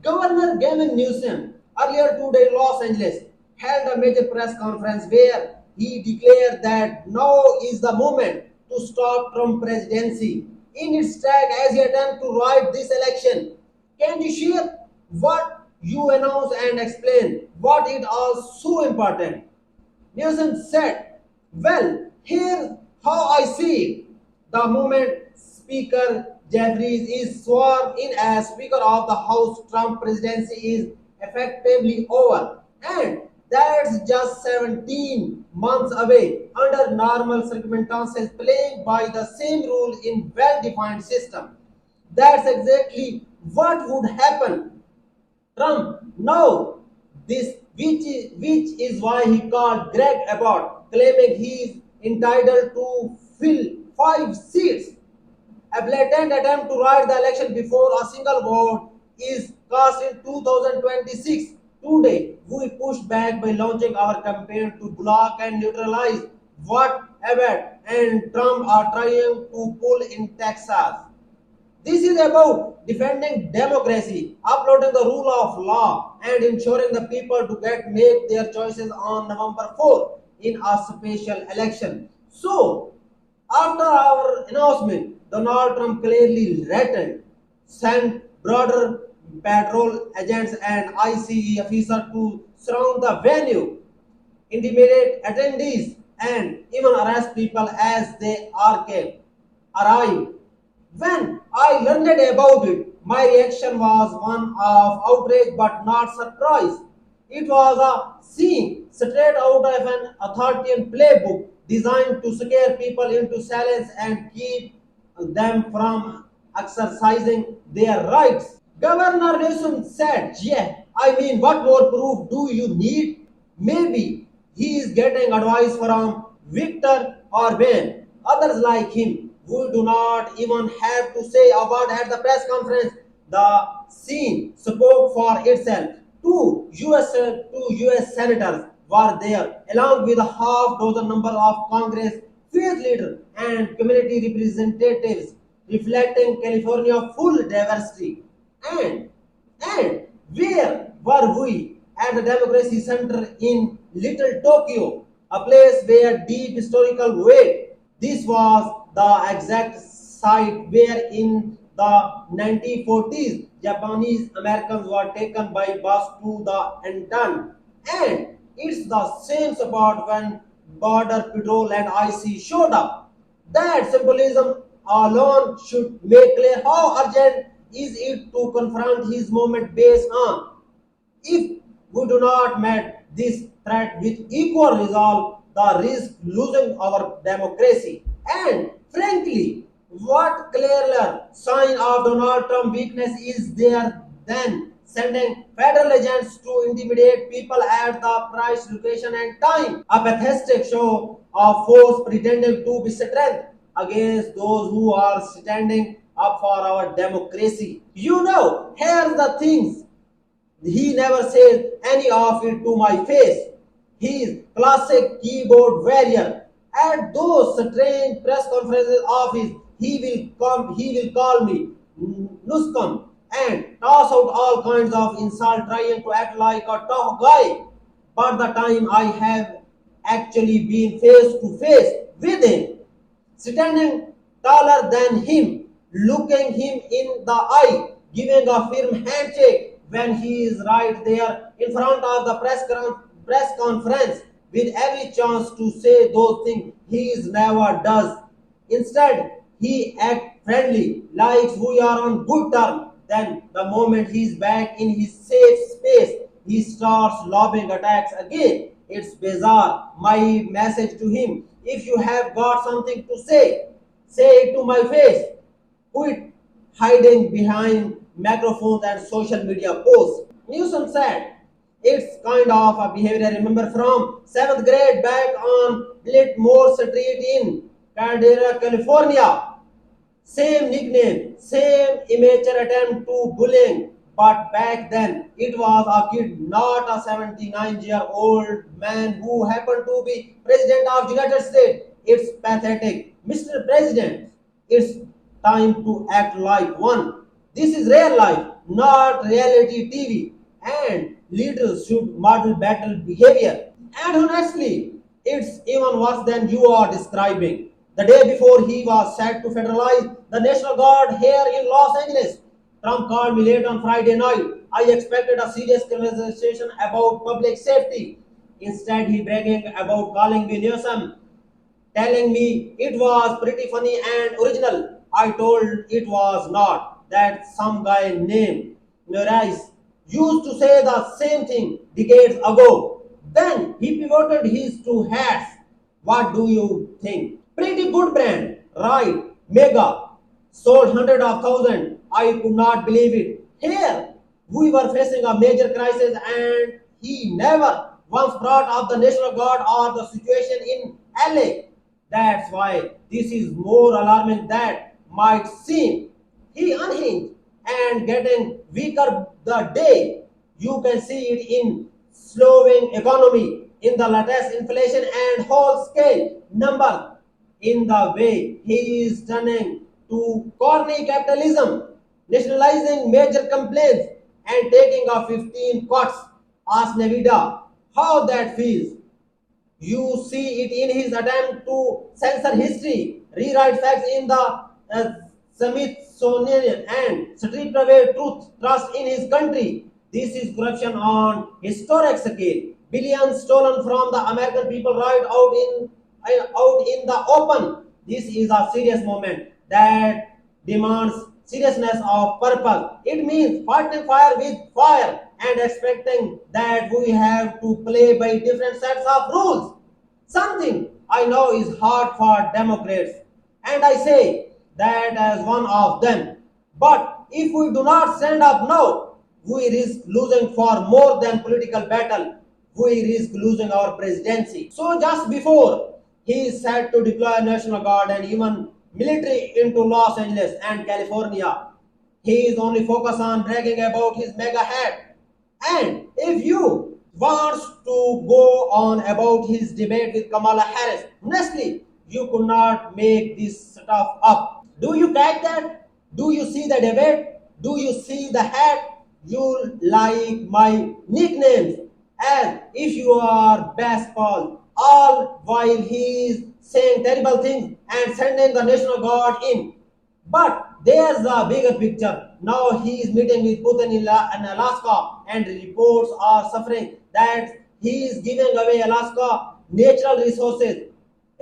Governor Gavin Newsom earlier today in Los Angeles held a major press conference where he declared that now is the moment to stop Trump presidency in its track as he attempts to ride this election. Can you share what you announce and explain what it is so important? Newsom said, "Well, here's how I see it. The moment Speaker Jeffries is sworn in as Speaker of the House, Trump presidency is effectively over. And that's just 17 months away under normal circumstances, playing by the same rule in well-defined system. That's exactly what would happen Trump now this which is why he called Greg Abbott, claiming he is entitled to fill 5 seats. A blatant attempt to ride the election before a single vote is cast in 2026. Today, we pushed back by launching our campaign to block and neutralize what Abbott and Trump are trying to pull in Texas. This is about defending democracy, upholding the rule of law, and ensuring the people to get make their choices on November 4th in a special election. So, after our announcement, Donald Trump clearly threatened, sent broader patrol agents and ICE officers to surround the venue, intimidate attendees, and even arrest people as they arrive. When I learned about it, my reaction was one of outrage but not surprise. It was a scene straight out of an authoritarian playbook designed to scare people into silence and keep them from exercising their rights. Governor Newsom said, "Yeah, I mean, what more proof do you need? Maybe he is getting advice from Victor Orban, others like him, who do not even have to say a word at the press conference. The scene spoke for itself. Two US senators were there, along with a half dozen number of Congress, faith leaders, and community representatives, reflecting California's full diversity. And and where were we? At the Democracy Center in Little Tokyo, a place where deep historical weight. This was the exact site where in the 1940s Japanese Americans were taken by bus to the Anton. And it's the same spot when Border Patrol and IC showed up. That symbolism alone should make clear how urgent is it to confront his movement based on. If we do not meet this threat with equal resolve, the risk losing our democracy. And frankly, what clearer sign of Donald Trump weakness is there than sending federal agents to intimidate people at the price, location, and time? A pathetic show of force pretending to be strength against those who are standing up for our democracy. Here's the things he never says any of it to my face. He is classic keyboard warrior. At those strange press conferences of his, he will call me Newsom and toss out all kinds of insult trying to act like a tough guy. But the time I have actually been face to face with him, standing taller than him, looking him in the eye, giving a firm handshake when he is right there in front of the press conference with every chance to say those things he is never does. Instead, he acts friendly, like we are on good terms. Then, the moment he is back in his safe space, he starts lobbing attacks again. It's bizarre. My message to him: if you have got something to say it to my face. Quit hiding behind microphones and social media posts. Newsom said, "It's kind of a behavior I remember from 7th grade back on Blitmore Street in Caldera, California. Same nickname, same immature attempt to bullying. But back then, it was a kid, not a 79-year-old man who happened to be President of the United States. It's pathetic. Mr. President, it's time to act like one. This is real life, not reality TV. And leaders should model better behavior. And honestly, it's even worse than you are describing. The day before he was set to federalize the National Guard here in Los Angeles, Trump called me late on Friday night. I expected a serious conversation about public safety. Instead, he bragging about calling me Newsom, telling me it was pretty funny and original. I told it was not. That some guy named Norris used to say the same thing decades ago. Then he pivoted his two hats. What do you think? Pretty good brand, right? Mega. Sold hundreds of thousands. I could not believe it. Here, we were facing a major crisis and he never once brought up the National Guard or the situation in LA. That's why this is more alarming than might seem. He unhinged and getting weaker the day. You can see it in slowing economy, in the latest inflation and whole scale number, in the way he is turning to corny capitalism, nationalizing major complaints and taking a 15 cuts. Ask Nevada how that feels. You see it in his attempt to censor history, rewrite facts in the Smithsonian, and strip away truth, trust in his country. This is corruption on historic scale. Billions stolen from the American people right out in the open. This is a serious moment that demands seriousness of purpose. It means fighting fire with fire and expecting that we have to play by different sets of rules. Something I know is hard for Democrats, and I say that as one of them. But if we do not stand up now, we risk losing for more than political battle. We risk losing our presidency. So just before he is set to deploy National Guard and even military into Los Angeles and California, he is only focused on bragging about his mega hat. And if you wants to go on about his debate with Kamala Harris, honestly, you could not make this stuff up. Do you catch that? Do you see the debate? Do you see the hat? You like my nicknames as if you are best Paul, all while he is saying terrible things and sending the National Guard in. But there's a bigger picture. Now he is meeting with Putin in Alaska, and reports are suffering that he is giving away Alaska natural resources,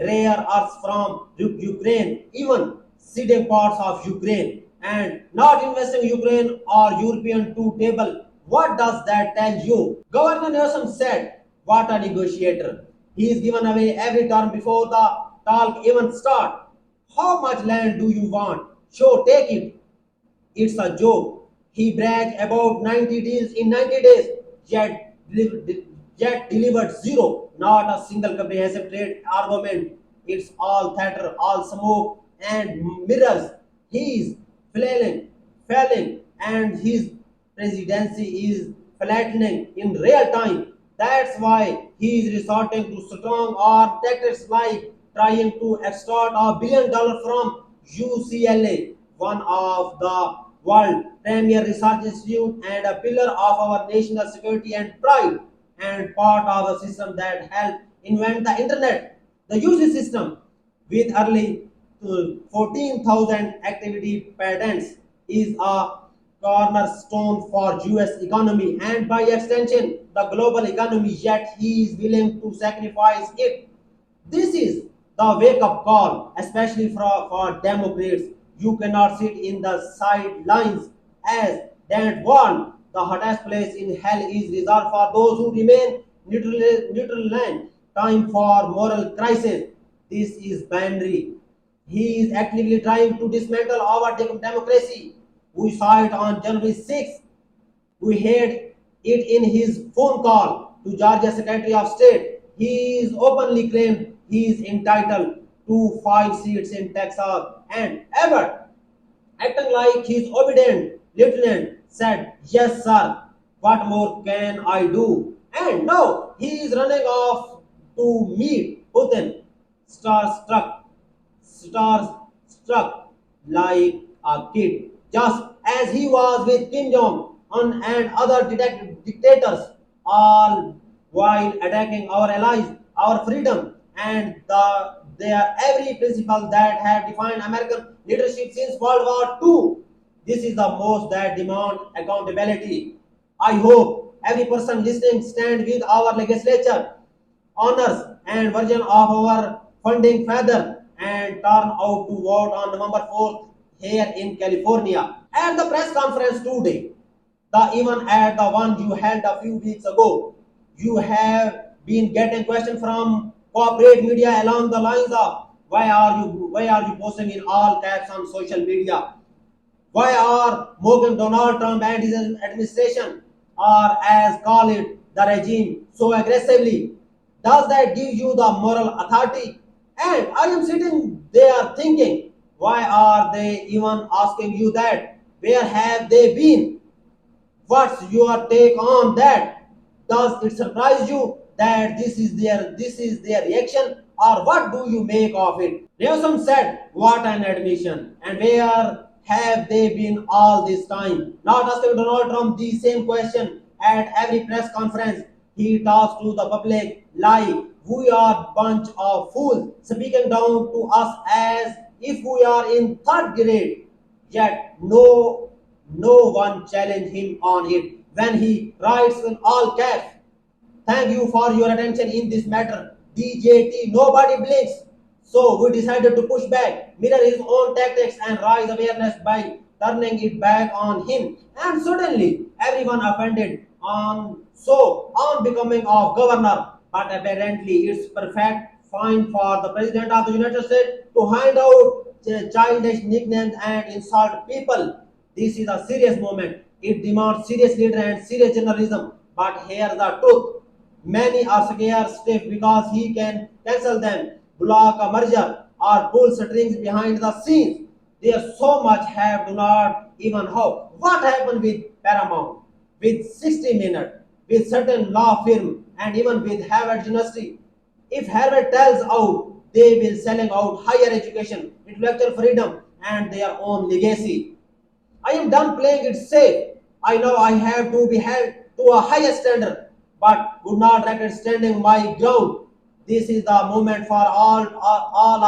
rare earths from Ukraine, even ceding parts of Ukraine, and not investing Ukraine or European to table. What does that tell you? Governor Newsom said, "What a negotiator! He is given away every term before the talk even start. How much land do you want? Sure, take it. It's a joke." He bragged about 90 deals in 90 days, yet delivered zero, not a single comprehensive trade argument. It's all theater, all smoke and mirrors. He's failing, and his presidency is flattening in real time. That's why he is resorting to strong arm tactics like trying to extort $1 billion from UCLA, one of the world premier research institute and a pillar of our national security and pride, and part of the system that helped invent the internet. The UC system, with early 14,000 activity patents, is a cornerstone for US economy and by extension the global economy, yet he is willing to sacrifice it. This is the wake up call, especially for Democrats. You cannot sit in the sidelines as Dent warned. The hottest place in hell is reserved for those who remain neutral land. Time for moral crisis. This is binary. He is actively trying to dismantle our democracy. We saw it on January 6th. We heard it in his phone call to Georgia Secretary of State. He is openly claimed he is entitled to 5 seats in Texas, and Abbott, acting like his obedient lieutenant, said, "Yes, sir, what more can I do?" And now he is running off to meet Putin, starstruck, starstruck like a kid, just as he was with Kim Jong Un and other dictators, all while attacking our allies, our freedom, and their every principle that have defined American leadership since World War II. This is the most that demand accountability. I hope every person listening stand with our legislature, honors and version of our funding feather and turn out to vote on November 4th here in California. At the press conference today, even at the one you held a few weeks ago, you have been getting questions from corporate media along the lines of why are you posting in all caps on social media? Why are mocking Donald Trump and his administration, or as call it, the regime, so aggressively? Does that give you the moral authority? And I am sitting there thinking, why are they even asking you that? Where have they been? What's your take on that? Does it surprise you that this is their reaction, or what do you make of it? Newsom said, "What an admission! And where have they been all this time?" Not asking Donald Trump the same question at every press conference. He talks to the public like we are bunch of fools, speaking down to us as if we are in third grade. Yet no one challenged him on it when he writes in all caps, "Thank you for your attention in this matter. DJT, nobody blinks." So we decided to push back, mirror his own tactics, and raise awareness by turning it back on him. And suddenly, everyone offended on becoming of governor. But apparently, it's perfect fine for the president of the United States to hand out childish nicknames and insult people. This is a serious moment. It demands serious leader and serious journalism. But here's the truth. Many are scared stiff because he can cancel them, block a merger, or pull strings behind the scenes. There's so much have do not even know. What happened with Paramount, with 60 Minutes, with certain law firm, and even with Harvard University? If Harvard tells out, they will selling out higher education, intellectual freedom, and their own legacy. I am done playing it safe. I know I have to be held to a higher standard, but would not regret standing my ground. This is the moment for all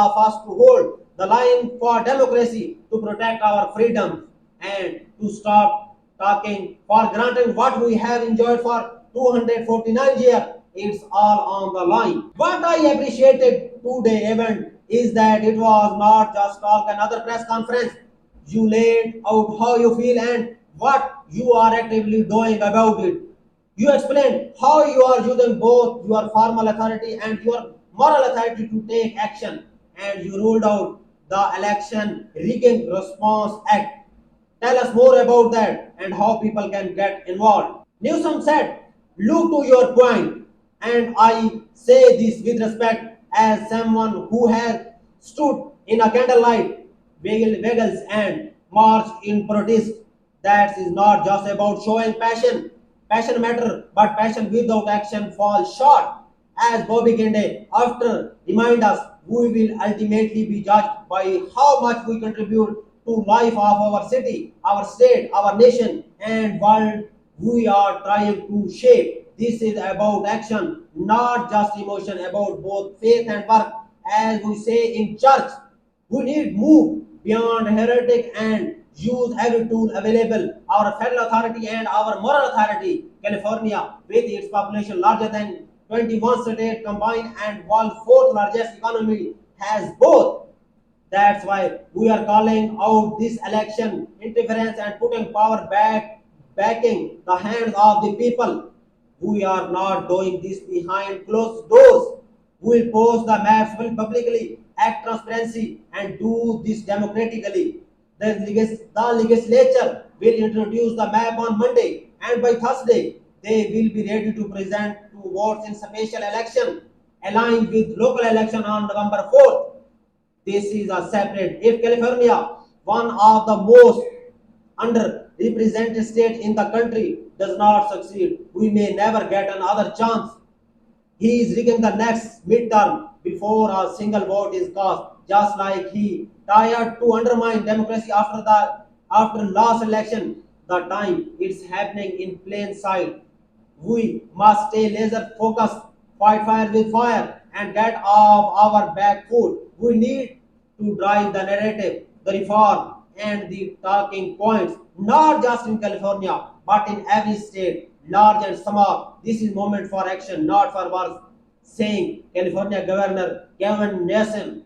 of us to hold the line for democracy, to protect our freedom, and to stop talking for granted what we have enjoyed for 249 years. It's all on the line. What I appreciated today event is that it was not just talk another press conference. You laid out how you feel and what you are actively doing about it. You explained how you are using both your formal authority and your moral authority to take action, and you ruled out the Election Rigging Response Act. Tell us more about that and how people can get involved. Newsom said, "Look to your point, and I say this with respect as someone who has stood in a candlelight vehicles and marched in protest. That is not just about showing passion. Passion matter, but passion without action falls short. As Bobby Kende after remind us, we will ultimately be judged by how much we contribute to life of our city, our state, our nation, and world we are trying to shape. This is about action, not just emotion, about both faith and work. As we say in church, we need move beyond heretic and use every tool available. Our federal authority and our moral authority. California, with its population larger than 21 states combined and world's fourth largest economy, has both. That's why we are calling out this election interference and putting power backing the hands of the people. We are not doing this behind closed doors. We will post the maps publicly, act transparency, and do this democratically. The legislature will introduce the map on Monday, and by Thursday, they will be ready to present to votes in special election, aligned with local election on November 4th. This is a separate. If California, one of the most underrepresented states in the country, does not succeed, we may never get another chance. He is rigging the next midterm before a single vote is cast, just like he tried to undermine democracy after the after last election, the time it's happening in plain sight. We must stay laser focused, fight fire with fire, and get off our back foot. We need to drive the narrative, the reform, and the talking points, not just in California, but in every state, large and small. This is moment for action, not for words. Saying California Governor Gavin Newsom